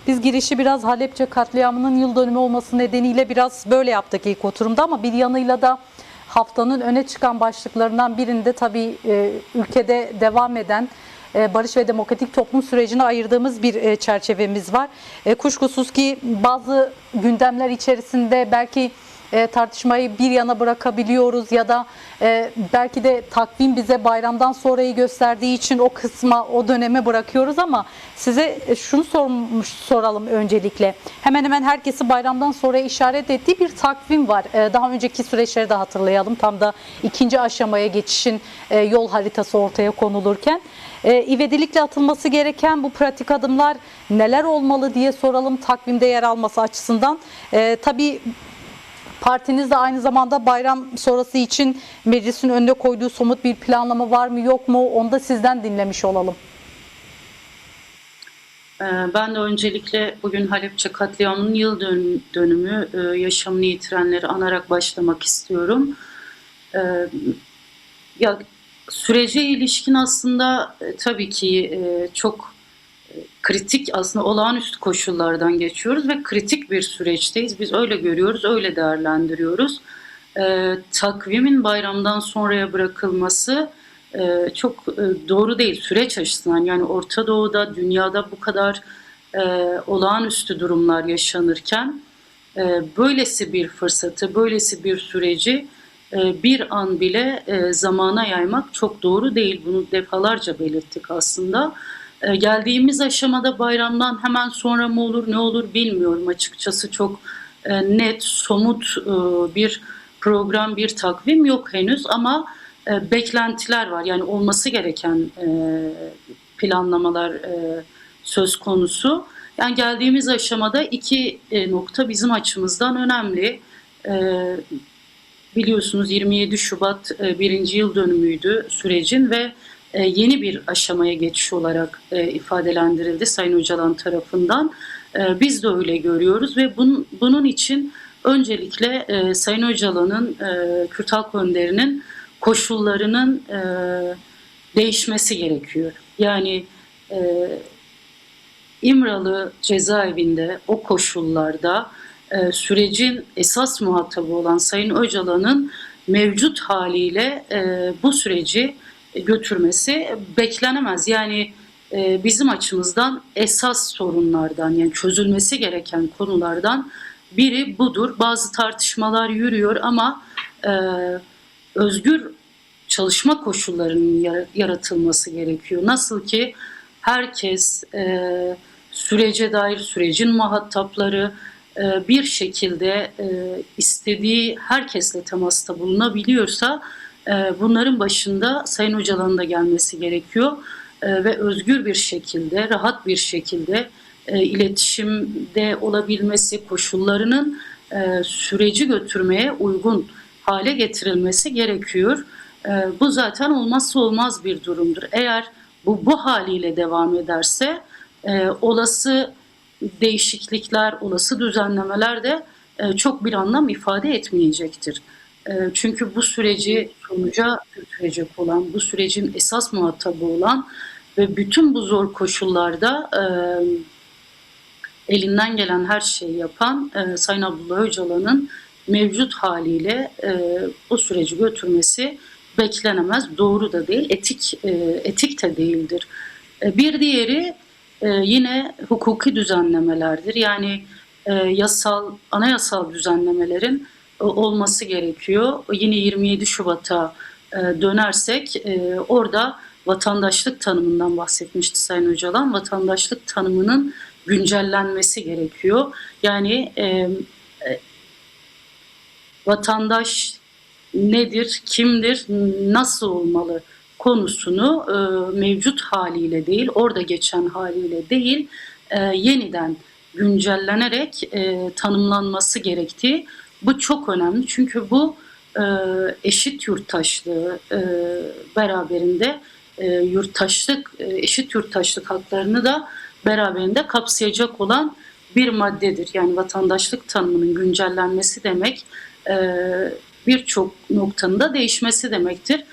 Biz girişi biraz Halepçe katliamının yıl dönümü olması nedeniyle biraz böyle yaptık ilk oturumda, ama bir yanıyla da haftanın öne çıkan başlıklarından birinde tabii ülkede devam eden barış ve demokratik toplum sürecine ayırdığımız bir çerçevemiz var. Kuşkusuz ki bazı gündemler içerisinde belki tartışmayı bir yana bırakabiliyoruz ya da belki de takvim bize bayramdan sonrayı gösterdiği için o kısma, o döneme bırakıyoruz, ama size şunu soralım öncelikle. Hemen hemen herkesi bayramdan sonra işaret ettiği bir takvim var. Daha önceki süreçleri de hatırlayalım. Tam da ikinci aşamaya geçişin yol haritası ortaya konulurken. İvedilikle atılması gereken bu pratik adımlar neler olmalı diye soralım, takvimde yer alması açısından. Tabii partiniz de aynı zamanda bayram sonrası için meclisin önüne koyduğu somut bir planlama var mı yok mu? Onu da sizden dinlemiş olalım. Ben de öncelikle bugün Halepçe katliamının yıl dönümü yaşamını yitirenleri anarak başlamak istiyorum. Ya sürece ilişkin aslında tabii ki çok kritik, aslında olağanüstü koşullardan geçiyoruz ve kritik bir süreçteyiz. Biz öyle görüyoruz, öyle değerlendiriyoruz. Takvimin bayramdan sonraya bırakılması çok doğru değil süreç açısından. Yani Orta Doğu'da, dünyada bu kadar olağanüstü durumlar yaşanırken böylesi bir fırsatı, böylesi bir süreci bir an bile zamana yaymak çok doğru değil. Bunu defalarca belirttik aslında. Geldiğimiz aşamada bayramdan hemen sonra mı olur, ne olur bilmiyorum açıkçası. Çok net, somut bir program, bir takvim yok henüz, ama beklentiler var. Yani olması gereken planlamalar söz konusu. Yani geldiğimiz aşamada iki nokta bizim açımızdan önemli. Biliyorsunuz 27 Şubat birinci yıl dönümüydü sürecin ve yeni bir aşamaya geçiş olarak ifadelendirildi Sayın Öcalan tarafından. Biz de öyle görüyoruz ve bunun için öncelikle Sayın Öcalan'ın, Kürt Halk Önderi'nin koşullarının değişmesi gerekiyor. Yani İmralı cezaevinde o koşullarda sürecin esas muhatabı olan Sayın Öcalan'ın mevcut haliyle bu süreci götürmesi beklenemez. Yani bizim açımızdan esas sorunlardan, yani çözülmesi gereken konulardan biri budur. Bazı tartışmalar yürüyor ama özgür çalışma koşullarının yaratılması gerekiyor. Nasıl ki herkes sürece dair, sürecin muhatapları bir şekilde istediği herkesle temasta bulunabiliyorsa bunların başında Sayın Öcalan'ın da gelmesi gerekiyor ve özgür bir şekilde, rahat bir şekilde iletişimde olabilmesi, koşullarının süreci götürmeye uygun hale getirilmesi gerekiyor. Bu zaten olmazsa olmaz bir durumdur. Eğer bu haliyle devam ederse olası değişiklikler, olası düzenlemeler de çok bir anlam ifade etmeyecektir. Çünkü bu süreci sonuca götürecek olan, bu sürecin esas muhatabı olan ve bütün bu zor koşullarda elinden gelen her şeyi yapan Sayın Abdullah Öcalan'ın mevcut haliyle bu süreci götürmesi beklenemez, doğru da değil, etik de değildir. Bir diğeri yine hukuki düzenlemelerdir. Yani anayasal düzenlemelerin olması gerekiyor. Yine 27 Şubat'a dönersek orada vatandaşlık tanımından bahsetmişti Sayın Öcalan. Vatandaşlık tanımının güncellenmesi gerekiyor. Yani vatandaş nedir, kimdir, nasıl olmalı konusunu mevcut haliyle değil, orada geçen haliyle değil, yeniden güncellenerek tanımlanması gerektiği. Bu çok önemli çünkü bu eşit yurttaşlığı beraberinde eşit yurttaşlık haklarını da beraberinde kapsayacak olan bir maddedir. Yani vatandaşlık tanımının güncellenmesi demek birçok noktanın da değişmesi demektir.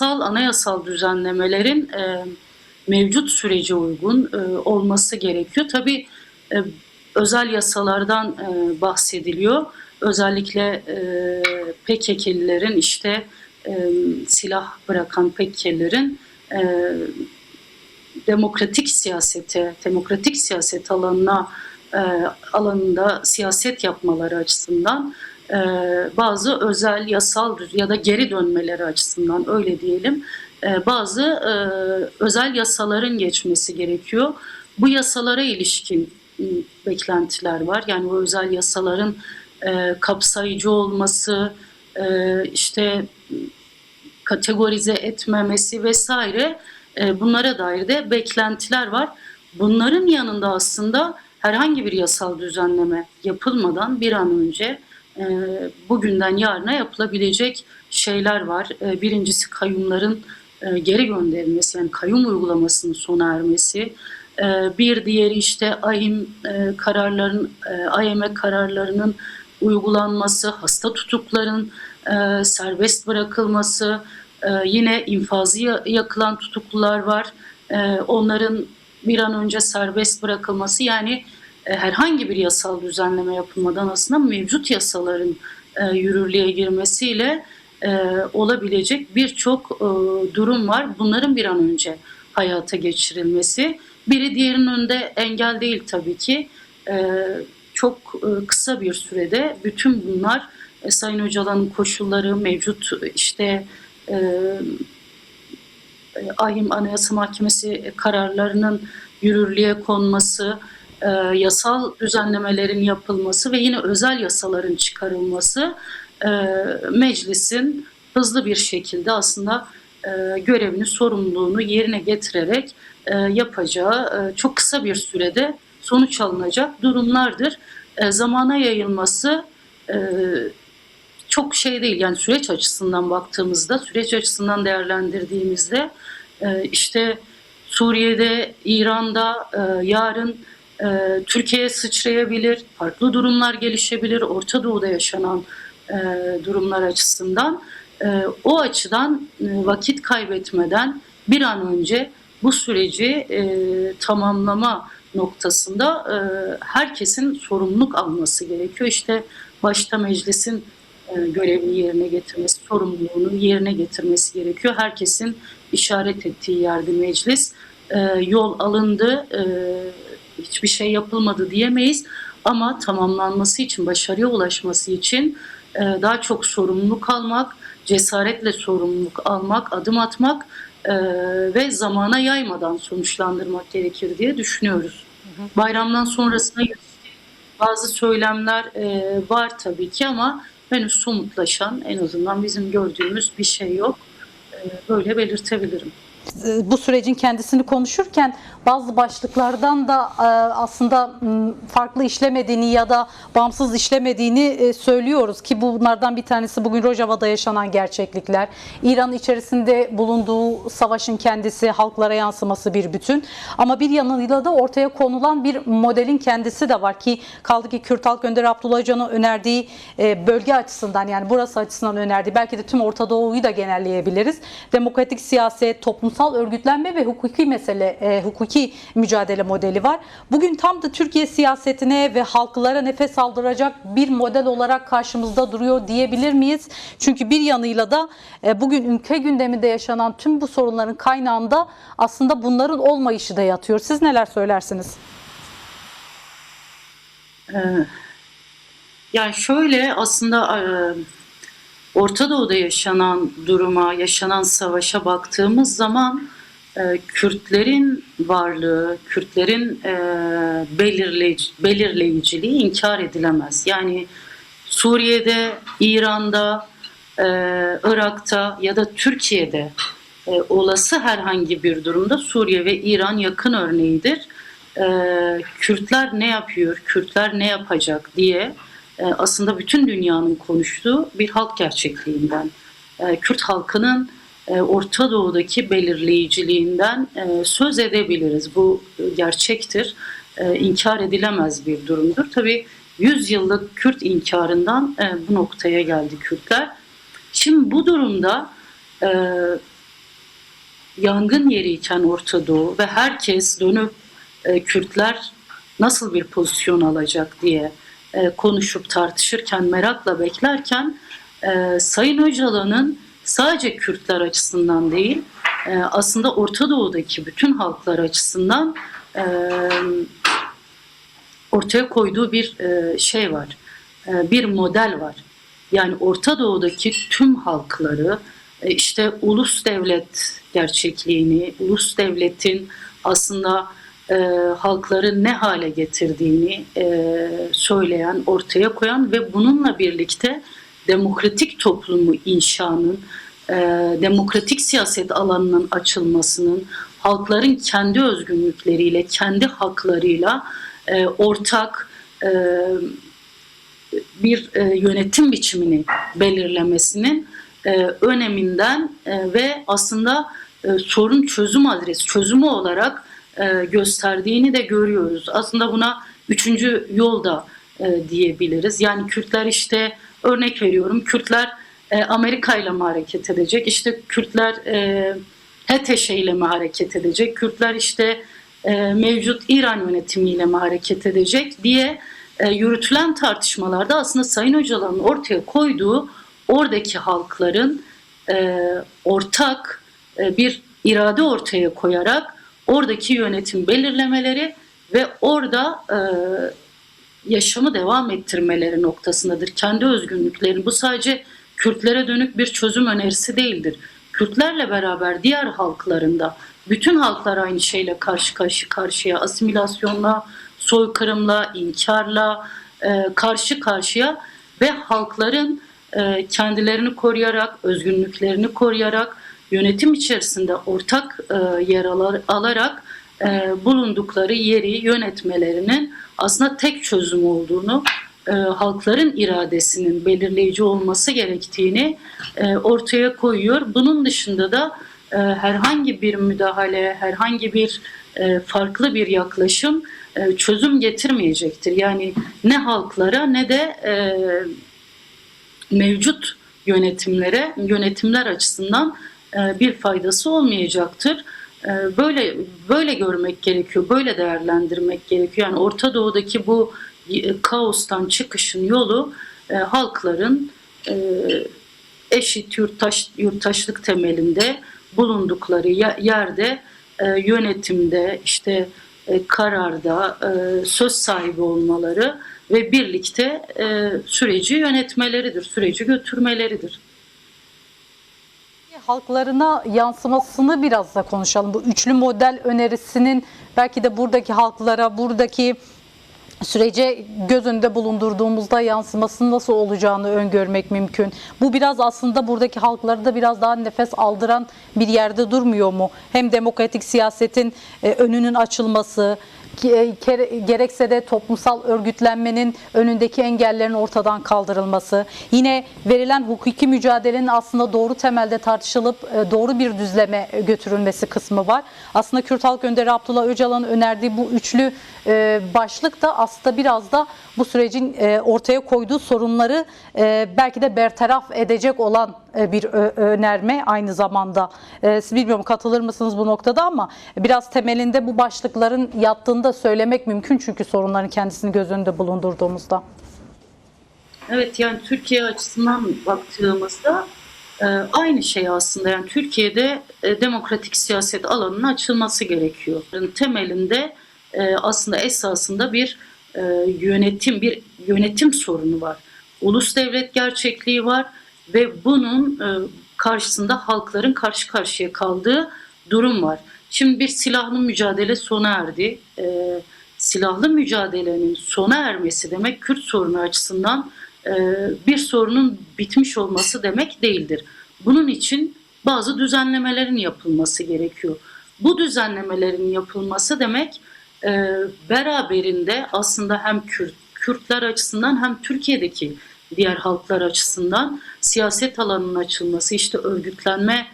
Anayasal düzenlemelerin mevcut sürece uygun olması gerekiyor. Tabii özel yasalardan bahsediliyor. Özellikle PKK'lilerin işte silah bırakan PKK'lilerin demokratik siyaset alanında siyaset yapmaları açısından bazı özel yasal ya da geri dönmeleri açısından öyle diyelim bazı özel yasaların geçmesi gerekiyor. Bu yasalara ilişkin beklentiler var. Yani o özel yasaların kapsayıcı olması, işte kategorize etmemesi vesaire bunlara dair de beklentiler var. Bunların yanında aslında herhangi bir yasal düzenleme yapılmadan bir an önce bugünden yarına yapılabilecek şeyler var. Birincisi kayyumların geri gönderilmesi, yani kayyum uygulamasının sona ermesi. Bir diğeri işte AYM kararlarının uygulanması, hasta tutukların serbest bırakılması, yine infazı yakılan tutuklular var. Onların bir an önce serbest bırakılması, yani herhangi bir yasal düzenleme yapılmadan aslında mevcut yasaların yürürlüğe girmesiyle olabilecek birçok durum var. Bunların bir an önce hayata geçirilmesi. Biri diğerinin önünde engel değil tabii ki. Çok kısa bir sürede bütün bunlar Sayın Öcalan'ın koşulları, mevcut işte AYİM Anayasa Mahkemesi kararlarının yürürlüğe konması, yasal düzenlemelerin yapılması ve yine özel yasaların çıkarılması meclisin hızlı bir şekilde aslında görevini, sorumluluğunu yerine getirerek yapacağı çok kısa bir sürede sonuç alınacak durumlardır. Zamana yayılması çok şey değil. Yani süreç açısından baktığımızda, süreç açısından değerlendirdiğimizde işte Suriye'de, İran'da yarın Türkiye'ye sıçrayabilir, farklı durumlar gelişebilir, Orta Doğu'da yaşanan durumlar açısından. O açıdan vakit kaybetmeden bir an önce bu süreci tamamlama noktasında herkesin sorumluluk alması gerekiyor. İşte başta meclisin görevini yerine getirmesi, sorumluluğunu yerine getirmesi gerekiyor. Herkesin işaret ettiği yerde meclis. Yol alındı, hiçbir şey yapılmadı diyemeyiz. Ama tamamlanması için, başarıya ulaşması için daha çok sorumluluk almak, cesaretle sorumluluk almak, adım atmak ve zamana yaymadan sonuçlandırmak gerekir diye düşünüyoruz. Bayramdan sonrasına bazı söylemler var tabii ki ama henüz somutlaşan, en azından bizim gördüğümüz bir şey yok. Böyle belirtebilirim. Bu sürecin kendisini konuşurken bazı başlıklardan da aslında farklı işlemediğini ya da bağımsız işlemediğini söylüyoruz ki bunlardan bir tanesi bugün Rojava'da yaşanan gerçeklikler. İran içerisinde bulunduğu savaşın kendisi, halklara yansıması bir bütün. Ama bir yanıyla da ortaya konulan bir modelin kendisi de var ki kaldı ki Kürt Halk Önderi Abdullah Öcalan'ın önerdiği bölge açısından, yani burası açısından önerdiği, belki de tüm Orta Doğu'yu da genelleyebiliriz. Demokratik siyaset, toplumsal örgütlenme ve hukuki mücadele modeli var. Bugün tam da Türkiye siyasetine ve halklara nefes aldıracak bir model olarak karşımızda duruyor diyebilir miyiz? Çünkü bir yanıyla da bugün ülke gündeminde yaşanan tüm bu sorunların kaynağında aslında bunların olmayışı da yatıyor. Siz neler söylersiniz? Yani şöyle aslında Orta Doğu'da yaşanan duruma, yaşanan savaşa baktığımız zaman Kürtlerin varlığı, Kürtlerin belirleyiciliği inkar edilemez. Yani Suriye'de, İran'da, Irak'ta ya da Türkiye'de olası herhangi bir durumda Suriye ve İran yakın örneğidir. Kürtler ne yapıyor, Kürtler ne yapacak diye aslında bütün dünyanın konuştuğu bir halk gerçekliğinden, Kürt halkının Orta Doğu'daki belirleyiciliğinden söz edebiliriz. Bu gerçektir, inkar edilemez bir durumdur. Tabii 100 yıllık Kürt inkarından bu noktaya geldi Kürtler. Şimdi bu durumda yangın yeriyken Orta Doğu ve herkes dönüp Kürtler nasıl bir pozisyon alacak diye konuşup tartışırken, merakla beklerken Sayın Öcalan'ın sadece Kürtler açısından değil, aslında Orta Doğu'daki bütün halklar açısından ortaya koyduğu bir şey var, bir model var. Yani Orta Doğu'daki tüm halkları, işte ulus devlet gerçekliğini, ulus devletin aslında halkları ne hale getirdiğini söyleyen, ortaya koyan ve bununla birlikte demokratik toplumu inşanın, demokratik siyaset alanının açılmasının, halkların kendi özgünlükleriyle, kendi haklarıyla ortak bir yönetim biçimini belirlemesinin öneminden ve aslında sorun çözüm adresi, çözümü olarak gösterdiğini de görüyoruz. Aslında buna üçüncü yol da diyebiliriz. Yani Kürtler işte örnek veriyorum, Kürtler Amerika ile mi hareket edecek? İşte Kürtler HTŞ ile mi hareket edecek? Kürtler işte mevcut İran yönetimiyle mi hareket edecek diye yürütülen tartışmalarda aslında Sayın Öcalan'ın ortaya koyduğu oradaki halkların ortak bir irade ortaya koyarak oradaki yönetim belirlemeleri ve orada yaşamı devam ettirmeleri noktasındadır. Kendi özgünlüklerini, bu sadece Kürtlere dönük bir çözüm önerisi değildir. Kürtlerle beraber diğer halklarında, bütün halklar aynı şeyle karşı karşıya, asimilasyonla, soykırımla, inkarla karşı karşıya ve halkların kendilerini koruyarak, özgünlüklerini koruyarak, yönetim içerisinde ortak yer alarak bulundukları yeri yönetmelerinin aslında tek çözüm olduğunu, halkların iradesinin belirleyici olması gerektiğini ortaya koyuyor. Bunun dışında da herhangi bir müdahale, herhangi bir farklı bir yaklaşım çözüm getirmeyecektir. Yani ne halklara ne de mevcut yönetimler açısından bir faydası olmayacaktır. Böyle görmek gerekiyor, böyle değerlendirmek gerekiyor. Yani Orta Doğu'daki bu kaostan çıkışın yolu halkların eşit yurttaşlık temelinde bulundukları yerde yönetimde, işte kararda söz sahibi olmaları ve birlikte süreci yönetmeleridir, süreci götürmeleridir. Halklarına yansımasını biraz da konuşalım. Bu üçlü model önerisinin belki de buradaki halklara, buradaki sürece göz önünde bulundurduğumuzda yansımasının nasıl olacağını öngörmek mümkün. Bu biraz aslında buradaki halkları da biraz daha nefes aldıran bir yerde durmuyor mu? Hem demokratik siyasetin önünün açılması, gerekse de toplumsal örgütlenmenin önündeki engellerin ortadan kaldırılması, yine verilen hukuki mücadelenin aslında doğru temelde tartışılıp doğru bir düzleme götürülmesi kısmı var. Aslında Kürt Halk Önderi Abdullah Öcalan'ın önerdiği bu üçlü başlık da aslında biraz da bu sürecin ortaya koyduğu sorunları belki de bertaraf edecek olan bir önerme aynı zamanda. Bilmiyorum, katılır mısınız bu noktada, ama biraz temelinde bu başlıkların yattığını da söylemek mümkün, çünkü sorunların kendisini göz önünde bulundurduğumuzda. Evet, yani Türkiye açısından baktığımızda aynı şey aslında. Yani Türkiye'de demokratik siyaset alanının açılması gerekiyor. Temelinde aslında esasında bir yönetim sorunu var. Ulus devlet gerçekliği var ve bunun karşısında halkların karşı karşıya kaldığı durum var. Şimdi bir silahlı mücadele sona erdi. Silahlı mücadelenin sona ermesi demek Kürt sorunu açısından bir sorunun bitmiş olması demek değildir. Bunun için bazı düzenlemelerin yapılması gerekiyor. Bu düzenlemelerin yapılması demek beraberinde aslında hem Kürtler açısından hem Türkiye'deki diğer halklar açısından siyaset alanının açılması, işte örgütlenme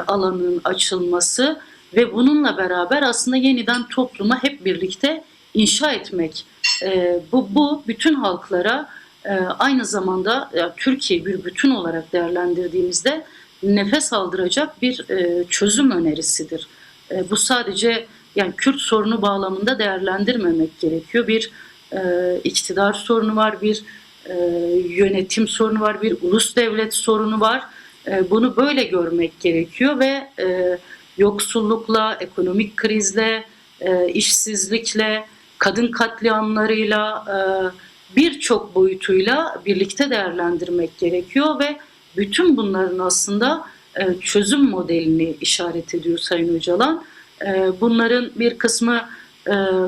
alanının açılması ve bununla beraber aslında yeniden toplumu hep birlikte inşa etmek. Bu bütün halklara aynı zamanda Türkiye bir bütün olarak değerlendirdiğimizde nefes aldıracak bir çözüm önerisidir. Bu sadece yani Kürt sorunu bağlamında değerlendirmemek gerekiyor. Bir iktidar sorunu var, bir yönetim sorunu var, bir ulus devlet sorunu var. Bunu böyle görmek gerekiyor ve yoksullukla, ekonomik krizle, işsizlikle, kadın katliamlarıyla, birçok boyutuyla birlikte değerlendirmek gerekiyor ve bütün bunların aslında çözüm modelini işaret ediyor Sayın Öcalan. Bunların bir kısmı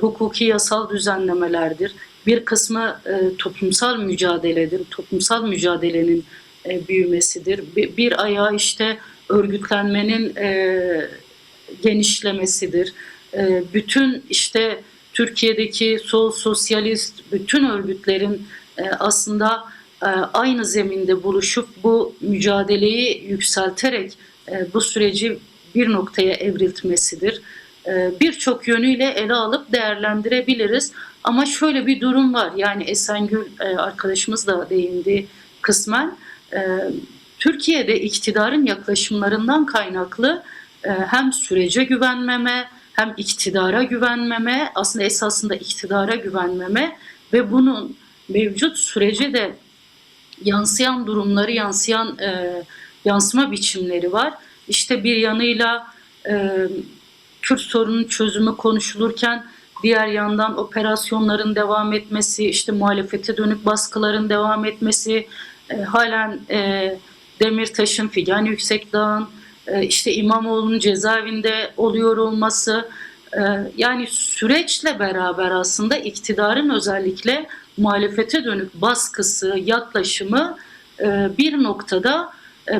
hukuki yasal düzenlemelerdir. Bir kısmı toplumsal mücadeledir. Toplumsal mücadelenin büyümesidir. Bir ayağı işte örgütlenmenin genişlemesidir. Bütün işte Türkiye'deki sol, sosyalist bütün örgütlerin aslında aynı zeminde buluşup bu mücadeleyi yükselterek bu süreci bir noktaya evriltmesidir. Birçok yönüyle ele alıp değerlendirebiliriz. Ama şöyle bir durum var. Yani Esengül arkadaşımız da değindi kısmen. Türkiye'de iktidarın yaklaşımlarından kaynaklı hem sürece güvenmeme, hem iktidara güvenmeme, aslında esasında iktidara güvenmeme ve bunun mevcut sürece de yansıyan durumları, yansıma biçimleri var. İşte bir yanıyla Kürt sorunun çözümü konuşulurken diğer yandan operasyonların devam etmesi, işte muhalefete dönük baskıların devam etmesi, halen Demirtaş'ın, Figen Yüksekdağ'ın, işte İmamoğlu'nun cezaevinde oluyor olması, yani süreçle beraber aslında iktidarın özellikle muhalefete dönük baskısı, yaklaşımı bir noktada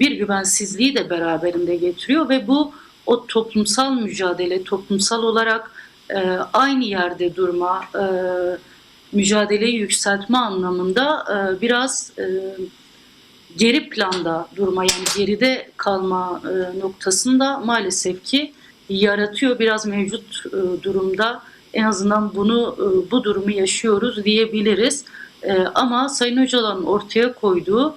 bir güvensizliği de beraberinde getiriyor ve bu o toplumsal mücadele, toplumsal olarak aynı yerde durma, mücadeleyi yükseltme anlamında biraz geri planda durma, yani geride kalma noktasında maalesef ki yaratıyor. Biraz mevcut durumda en azından bu durumu yaşıyoruz diyebiliriz. Ama Sayın Öcalan'ın ortaya koyduğu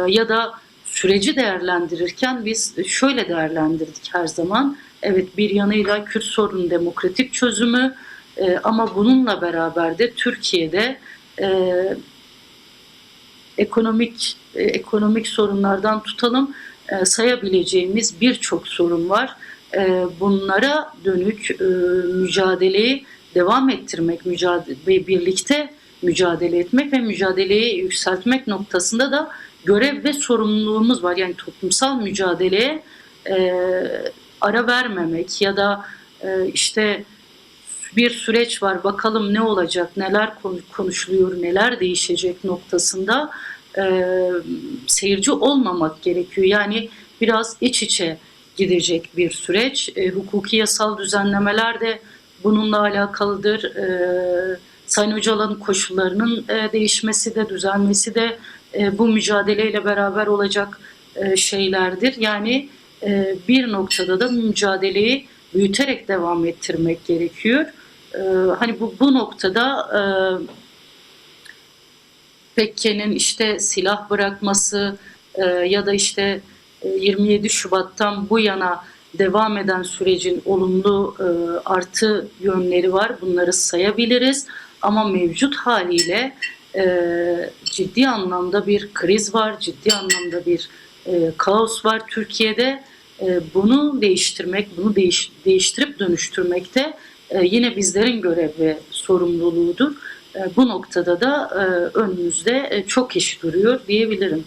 ya da süreci değerlendirirken biz şöyle değerlendirdik her zaman. Evet, bir yanıyla Kürt sorunun demokratik çözümü, ama bununla beraber de Türkiye'de ekonomik sorunlardan tutalım sayabileceğimiz birçok sorun var. Bunlara dönük mücadeleyi devam ettirmek, birlikte mücadele etmek ve mücadeleyi yükseltmek noktasında da görev ve sorumluluğumuz var. Yani toplumsal mücadeleye ara vermemek ya da işte bir süreç var, bakalım ne olacak, neler konuşuluyor, neler değişecek noktasında seyirci olmamak gerekiyor. Yani biraz iç içe gidecek bir süreç. Hukuki yasal düzenlemeler de bununla alakalıdır. Sayın Öcalan'ın koşullarının değişmesi de, düzelmesi de bu mücadeleyle beraber olacak şeylerdir. Yani bir noktada da mücadeleyi büyüterek devam ettirmek gerekiyor. Hani bu noktada Pekke'nin işte silah bırakması ya da işte 27 Şubat'tan bu yana devam eden sürecin olumlu artı yönleri var. Bunları sayabiliriz. Ama mevcut haliyle ciddi anlamda bir kriz var, ciddi anlamda bir kaos var Türkiye'de. Bunu değiştirmek, bunu değiştirip dönüştürmek de yine bizlerin görev ve sorumluluğudur. Bu noktada da önümüzde çok iş duruyor diyebilirim.